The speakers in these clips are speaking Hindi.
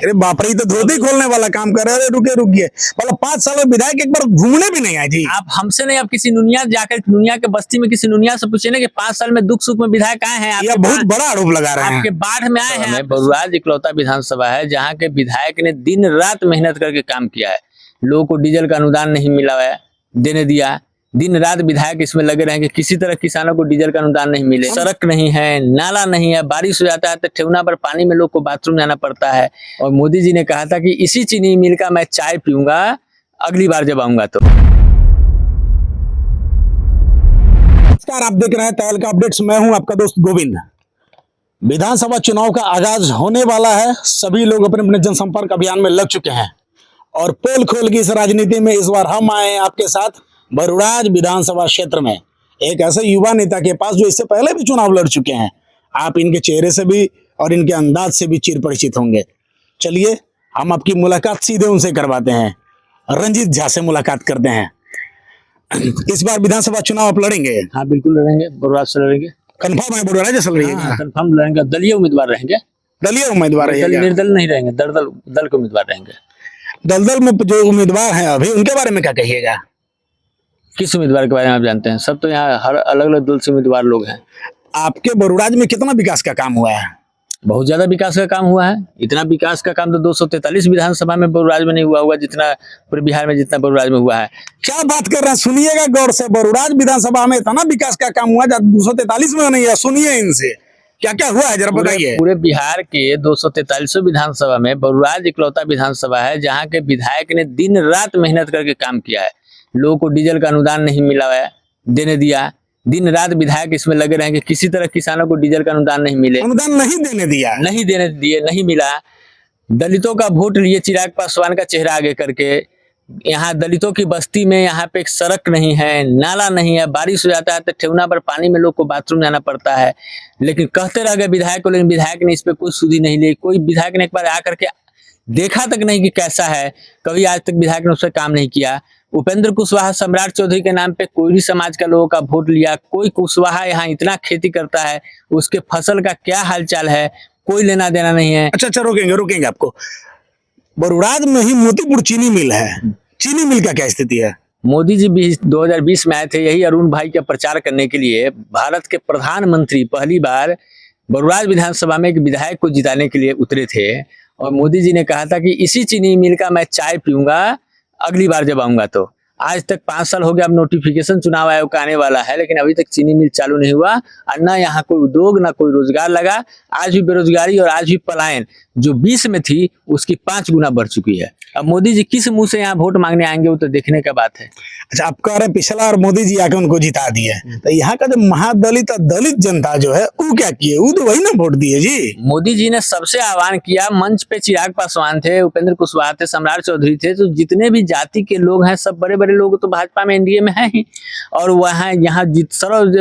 अरे बाप रे, ये तो धोती खोलने वाला काम कर रहे हैं। रुके रुकिए, मतलब 5 साल में विधायक एक बार घूमने भी नहीं आए जी। आप हमसे नहीं, आप किसी नुनिया जाकर नुनिया के बस्ती में किसी नुनिया से पूछे ना कि 5 साल में दुख सुख में विधायक आए हैं। यह बहुत बड़ा आरोप लगा रहे हैं। आपके बाढ़ में आए हैं। बरुराज इकलौता विधानसभा है जहाँ के विधायक ने दिन रात मेहनत करके काम किया है। लोगों को डीजल का अनुदान नहीं मिला है, देने दिया। दिन रात विधायक इसमें लगे रहे कि किसी तरह किसानों को डीजल का अनुदान नहीं मिले। सड़क नहीं है, नाला नहीं है, बारिश हो जाता है तो ठेवना पर पानी में लोग को बाथरूम जाना पड़ता है। और मोदी जी ने कहा था कि इसी चीनी मिल का मैं चाय पीऊंगा अगली बार जब आऊंगा तो। नमस्कार, आप देख रहे हैं तहलका अपडेट्स। मैं हूं आपका दोस्त गोविंद। विधानसभा चुनाव का आगाज होने वाला है। सभी लोग अपने अपने जनसंपर्क अभियान में लग चुके हैं और पोल खोल की इस राजनीति में इस बार हम आए हैं आपके साथ बरुराज विधानसभा क्षेत्र में, एक ऐसे युवा नेता के पास जो इससे पहले भी चुनाव लड़ चुके हैं। आप इनके चेहरे से भी और इनके अंदाज से भी चिर परिचित होंगे। चलिए हम आपकी मुलाकात सीधे उनसे करवाते हैं। रंजीत झा से मुलाकात करते हैं। इस बार विधानसभा चुनाव आप लड़ेंगे? हाँ बिल्कुल लड़ेंगे, बरुराज से लड़ेंगे। कंफर्म है बरुराज से लड़ेंगे? कंफर्म लड़ेंगे। दलीय उम्मीदवार रहेंगे। दलीय उम्मीदवार रहेंगे, निर्दल नहीं रहेंगे, दल के उम्मीदवार रहेंगे। दलदल में जो उम्मीदवार हैं अभी, उनके बारे में क्या कहिएगा? किस उम्मीदवार के बारे में आप जानते हैं? सब तो यहाँ हर अलग अलग दल से उम्मीदवार लोग हैं। आपके बरुराज में कितना विकास का काम हुआ है? बहुत ज्यादा विकास का काम हुआ है। इतना विकास का काम तो 243 विधानसभा में बरुराज में नहीं हुआ होगा जितना पूरे बिहार में जितना बरुराज में हुआ है। क्या बात कर रहे हैं? सुनिएगा गौर से। बरुराज विधानसभा में इतना विकास का काम हुआ 243 में नहीं है। सुनिए इनसे क्या क्या हुआ है, जरा बताइए। पूरे बिहार के 243 विधानसभा में बरुराज इकलौता विधानसभा है जहाँ के विधायक ने दिन रात मेहनत करके काम किया है। लोगों को डीजल का अनुदान नहीं मिला है, देने दिया। दिन रात विधायक इसमें लगे रहे कि किसी तरह किसानों को डीजल का अनुदान नहीं मिले। अनुदान नहीं देने दिया, नहीं मिला। दलितों का वोट लिए चिराग पासवान का चेहरा आगे करके। यहाँ दलितों की बस्ती में यहाँ पे एक सड़क नहीं है, नाला नहीं है, बारिश हो जाता है तो ठेवना पर पानी में लोग को बाथरूम जाना पड़ता है। लेकिन कहते रह गए विधायक को, लेकिन विधायक ने इस पे कोई सुधी नहीं ली। कोई विधायक ने एक बार आकर के देखा तक नहीं कि कैसा है। कभी आज तक विधायक ने उस पर काम नहीं किया। उपेंद्र कुशवाहा सम्राट चौधरी के नाम पे कोई समाज का लोगों का वोट लिया। कोई कुशवाहा यहाँ इतना खेती करता है, उसके फसल का क्या हालचाल है, कोई लेना देना नहीं है। अच्छा रोकेंगे आपको। बरुराज में ही मोतीपुर चीनी मिल है। चीनी मिल का क्या स्थिति है? मोदी जी भी 2020 में आए थे यही अरुण भाई का प्रचार करने के लिए। भारत के प्रधानमंत्री पहली बार बरुराज विधानसभा में एक विधायक को जिताने के लिए उतरे थे और मोदी जी ने कहा था कि इसी चीनी मिल का मैं चाय पीऊंगा अगली बार जब आऊंगा तो। आज तक 5 साल हो गया, अब नोटिफिकेशन चुनाव आयोग का आने वाला है, लेकिन अभी तक चीनी मिल चालू नहीं हुआ और ना यहाँ कोई उद्योग ना कोई रोजगार लगा। आज भी बेरोजगारी और आज भी पलायन जो 20 में थी उसकी 5 गुना बढ़ चुकी है। अब मोदी जी किस मुंह से यहाँ वोट मांगने आएंगे वो तो देखने का बात है। अच्छा, आप कह रहे हैं पिछला और मोदी जी आके उनको जिता दिए, तो यहाँ का जो महादलित और दलित जनता जो है वो क्या किए? वो तो वही ना वोट दिए जी। मोदी जी ने सबसे आह्वान किया। मंच पे चिराग पासवान थे, उपेंद्र कुशवाहा थे, सम्राट चौधरी थे। तो जितने भी जाति के लोग हैं, सब बड़े बड़े लोग तो भाजपा में एनडीए में है ही। और वहाँ यहाँ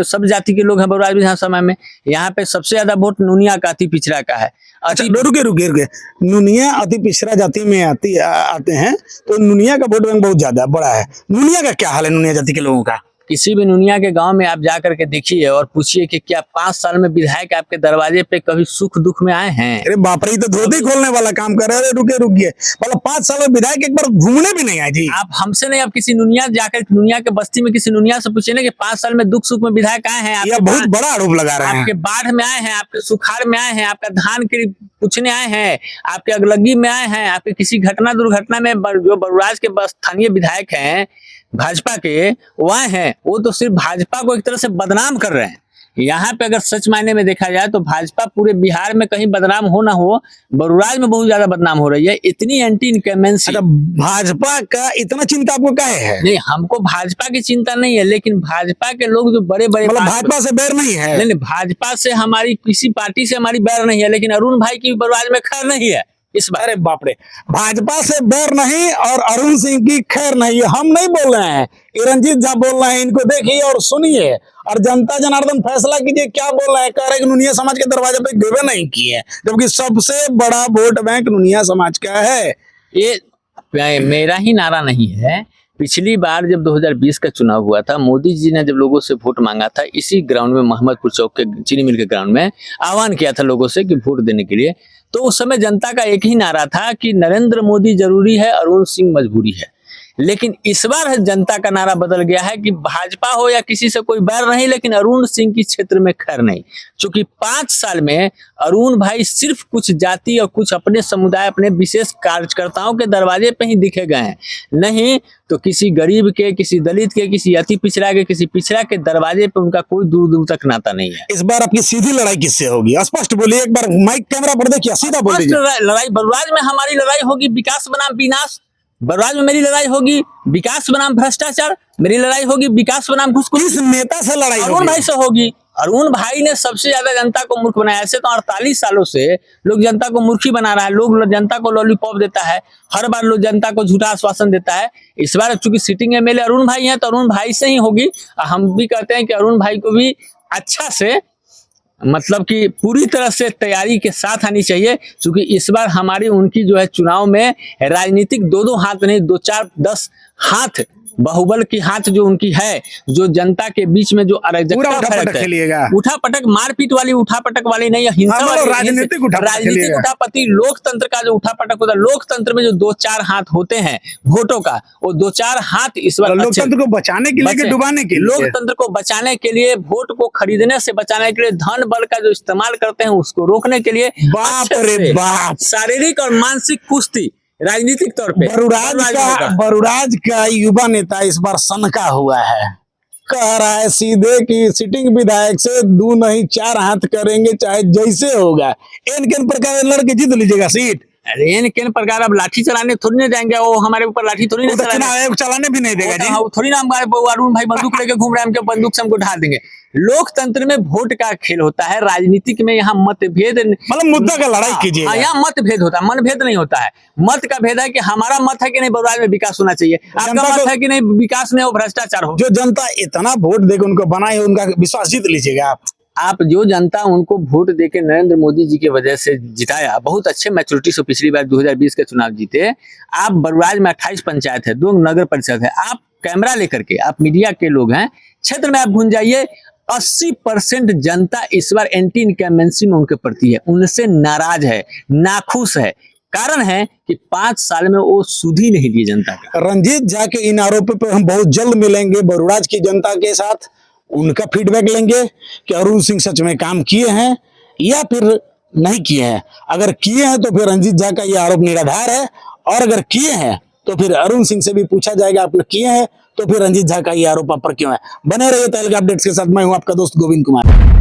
सब जाति के लोग हैं बरुराज विधानसभा में। यहाँ पे सबसे ज्यादा वोट नुनिया का अति पिछड़ा का है। अच्छा रुके, नुनिया अति पिछड़ा जाति में आते हैं तो नुनिया का वोट बैंक बहुत ज्यादा बड़ा है। नुनिया का क्या हाल है? नुनिया जाति के लोगों का किसी भी नुनिया के गांव में आप जाकर के देखिए और पूछिए कि क्या 5 साल में विधायक आपके दरवाजे पे कभी सुख दुख में आए हैं? अरे बाप रे, तो धोती खोलने वाला काम कर रहे हैं। रुकिए, मतलब 5 साल में विधायक एक बार घूमने भी नहीं आए जी। आप हमसे नहीं, आप किसी नुनिया जाकर नुनिया के बस्ती में किसी नुनिया से पूछे ना कि 5 साल में दुख सुख में विधायक आए हैं। यह बहुत बड़ा आरोप लगा रहे हैं। आपके बाढ़ में आए हैं, आपके सुखाड़ में आए हैं, आपका धान के पूछने आए हैं, आपके अगलगी में आए हैं, आपके किसी घटना दुर्घटना में जो बरुराज के स्थानीय विधायक हैं भाजपा के वह हैं, वो तो सिर्फ भाजपा को एक तरह से बदनाम कर रहे हैं। यहाँ पे अगर सच मायने में देखा जाए तो भाजपा पूरे बिहार में कहीं बदनाम हो ना हो, बरुराज में बहुत ज्यादा बदनाम हो रही है। इतनी एंटी इनकमेंसी। अच्छा, भाजपा का इतना चिंता आपको काहे है? नहीं, हमको भाजपा की चिंता नहीं है, लेकिन भाजपा के लोग जो बड़े बड़े, मतलब भाजपा से बैर नहीं है? नहीं, भाजपा से हमारी किसी पार्टी से हमारी बैर नहीं है, लेकिन अरुण भाई की बरुराज में खैर नहीं है इस बार। अरे बाप रे, भाजपा से बैर नहीं और अरुण सिंह की खैर नहीं, हम नहीं बोल रहे हैं, रंजीत झा बोल रहे हैं। इनको देखिए और सुनिए और जनता जनार्दन फैसला कीजिए क्या बोल रहे हैं। कह रहे हैं कि नुनिया समाज के दरवाजे पे गिवे नहीं किए, जबकि सबसे बड़ा वोट बैंक नुनिया समाज का है। ये मेरा ही नारा नहीं है। पिछली बार जब 2020 का चुनाव हुआ था, मोदी जी ने जब लोगों से वोट मांगा था इसी ग्राउंड में, मोहम्मदपुर चौक के चीनी मिल के ग्राउंड में आह्वान किया था लोगों से कि वोट देने के लिए, तो उस समय जनता का एक ही नारा था कि नरेंद्र मोदी जरूरी है, अरुण सिंह मजबूरी है। लेकिन इस बार जनता का नारा बदल गया है कि भाजपा हो या किसी से कोई बैर नहीं, लेकिन अरुण सिंह की क्षेत्र में खैर नहीं। क्योंकि 5 साल में अरुण भाई सिर्फ कुछ जाति और कुछ अपने समुदाय, अपने विशेष कार्यकर्ताओं के दरवाजे पे ही दिखे गए हैं, नहीं तो किसी गरीब के, किसी दलित के, किसी अति पिछड़ा के, किसी पिछड़ा के दरवाजे पे उनका कोई दूर दूर तक नाता नहीं है। इस बार आपकी सीधी लड़ाई किससे होगी? स्पष्ट बोलिए, एक बार माइक कैमरा पर देखिए, सीधा बोल दीजिए। लड़ाई बलराज में हमारी लड़ाई होगी विकास बनाम विनाश। बलराज में मेरी लड़ाई होगी विकास बनाम भ्रष्टाचार, मेरी लड़ाई होगी विकास बनाम घुसखोरी। किस नेता से लड़ाई अरुण भाई से होगी। अरुण भाई ने सबसे ज्यादा जनता को मूर्ख बनाया। ऐसे तो 48 सालों से लोग जनता को मूर्खी बना रहा है, लोग जनता को लॉलीपॉप देता है, हर बार लोग जनता को झूठा आश्वासन देता है। इस बार चूंकि सिटिंग एमएलए अरुण भाई हैं तो अरुण भाई से ही होगी। हम भी कहते हैं कि अरुण भाई को भी अच्छा से, मतलब कि पूरी तरह से तैयारी के साथ आनी चाहिए, क्योंकि इस बार हमारी उनकी जो है चुनाव में राजनीतिक 2-2 हाथ नहीं, 2-4-10 हाथ, बाहुबल की हाथ जो उनकी है, जो जनता के बीच में जो अराजकता है, उठापटक मारपीट वाली, उठापटक वाली नहीं, हिंसा वाली, राजनीतिक उठापति, लोकतंत्र का जो उठापटक होता है, लोकतंत्र में जो 2-4 हाथ होते हैं वोटों का, वो 2-4 हाथ इस बार लोकतंत्र को बचाने के लिए, डुबाने के लिए, लोकतंत्र को बचाने के लिए, वोट को खरीदने से बचाने के लिए, धन बल का जो इस्तेमाल करते हैं उसको रोकने के लिए, बाप रे बाप, शारीरिक और मानसिक कुश्ती राजनीतिक तौर पे बरुराज का युवा नेता इस बार सनका हुआ है। कह रहा है सीधे कि सिटिंग विधायक से 2 नहीं 4 हाथ करेंगे, चाहे जैसे होगा। इन प्रकार लड़के जीत लीजिएगा सीट। अरे इन प्रकार अब लाठी चलाने थोड़ी ना जाएंगे, वो हमारे ऊपर लाठी थोड़ी ना चलाने भी नहीं देगा जी। थोड़ी ना हमारे अरुण भाई बंदूक लेके घूम रहे हैं, बंदूक से हमको ढा देंगे। लोकतंत्र में वोट का खेल होता है, राजनीतिक में यहाँ मतभेद, मतलब मुद्दा का लड़ाई कीजिए। यहाँ मतभेद होता है, मनभेद नहीं होता है। मत का भेद है कि हमारा मत है कि नहीं बलराज में विकास होना चाहिए, आपका मत है कि नहीं विकास में हो, भ्रष्टाचार हो। जो जनता इतना वोट देकर उनको बनाए, उनका विश्वास जीत लीजिएगा आप। जो जनता उनको वोट देके नरेंद्र मोदी जी की वजह से जिताया, बहुत अच्छे मैच्योरिटी से पिछली बार 2020 के चुनाव जीते। आप बरुराज में 28 पंचायत है, 2 नगर परिषद है, आप कैमरा लेकर के, आप मीडिया के लोग हैं, क्षेत्र में आप घूम जाइए, 80% जनता इस बार एंटी इनकम्बेंसी में उनके प्रति है, उनसे नाराज है, नाखुश है। कारण है कि 5 साल में वो सुध ही नहीं दी जनता का। रंजीत झा के इन आरोपों पर हम बहुत जल्द मिलेंगे बरुराज की जनता के साथ, उनका फीडबैक लेंगे कि अरुण सिंह सच में काम किए हैं या फिर नहीं किए हैं। अगर किए हैं तो फिर रंजीत झा का ये आरोप निराधार है, और अगर किए हैं तो फिर अरुण सिंह से भी पूछा जाएगा आप लोग किए हैं तो फिर रंजीत झा का ये आरोप आप पर क्यों है। बने रहिए तहलका अपडेट्स के साथ, मैं हूं आपका दोस्त गोविंद कुमार।